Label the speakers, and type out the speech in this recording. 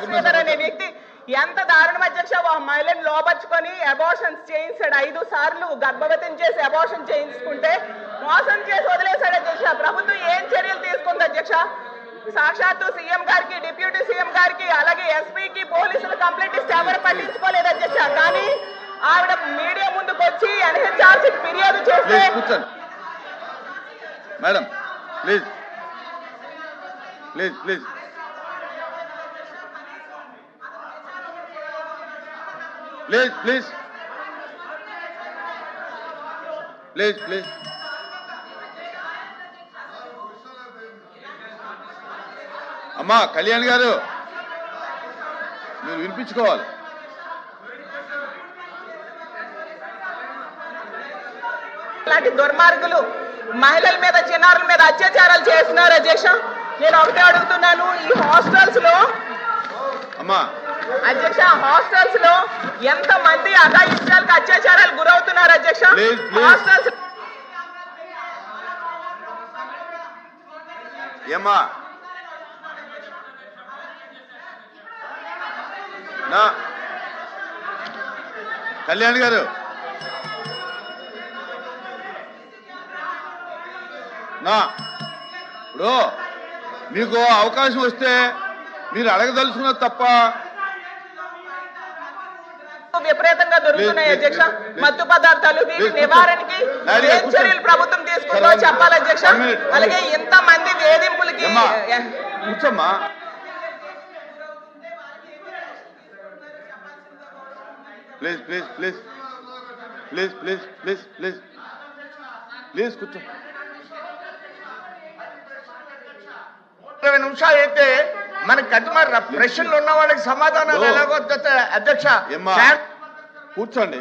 Speaker 1: శ్రీధర్ అనే వ్యక్తి ఎంత దారుణం అధ్యక్ష, మహిళను లోపరుచుకొని అబార్షన్స్ చేయించాడు. 5 సార్లు గర్భవతిని చేసి అబార్షన్ చేయించుకుంటే మోసం చేసి వదిలేశాడు అధ్యక్ష. ప్రభుత్వం ఏం చర్యలు తీసుకుంది అధ్యక్ష? సాక్షాత్తు సీఎం గారికి, డిప్యూటీ సీఎం గారికి, అలాగే ఎస్పీకి పోలీసులు కంప్లైంట్ ఇస్తే ఎవరు పట్టించుకోలేదు అధ్యక్ష. కానీ ఆవిడ మీడియా ముందుకు వచ్చి ఎన్హెచ్ఆర్సీ ఫిర్యాదు చేస్తే
Speaker 2: madam please please please please please please please అమ్మా కళ్యాణ్ గారు మీరు వినిపించుకోవాలి.
Speaker 1: ఇలాంటి దుర్మార్గులు మహిళల మీద, చిన్నారుల మీద అత్యాచారాలు చేస్తున్నారు అధ్యక్ష. నేను ఒకటే అడుగుతున్నాను, ఈ హాస్టల్స్ లో అధ్యక్ష, హాస్టల్స్ లో ఎంత మంది అఘాయిత్యాలకు, అత్యాచారాలు గురవుతున్నారు అధ్యక్ష? హాస్టల్స్
Speaker 2: ఏమా కళ్యాణ్ గారు ఇప్పుడు మీకు అవకాశం వస్తే మీరు అడగదలుచుకున్నది తప్ప
Speaker 1: విపరీతంగా దొరుకుతున్నాయి అధ్యక్ష. మత్తు పదార్థాలు వీటి నివారణకి ఏం చర్యలు ప్రభుత్వం తీసుకుందో చెప్పాలి అధ్యక్ష. అలాగే ఇంత మంది వేధింపులకి
Speaker 2: కూర్చోమ్మా. Please please please please please please please please కూర్చో.
Speaker 3: 20 నిమిషాలు అయితే మనకి ప్రశ్నలు ఉన్న వాళ్ళకి సమాధానాలు ఎలాగో అధ్యక్ష
Speaker 2: కూర్చోండి.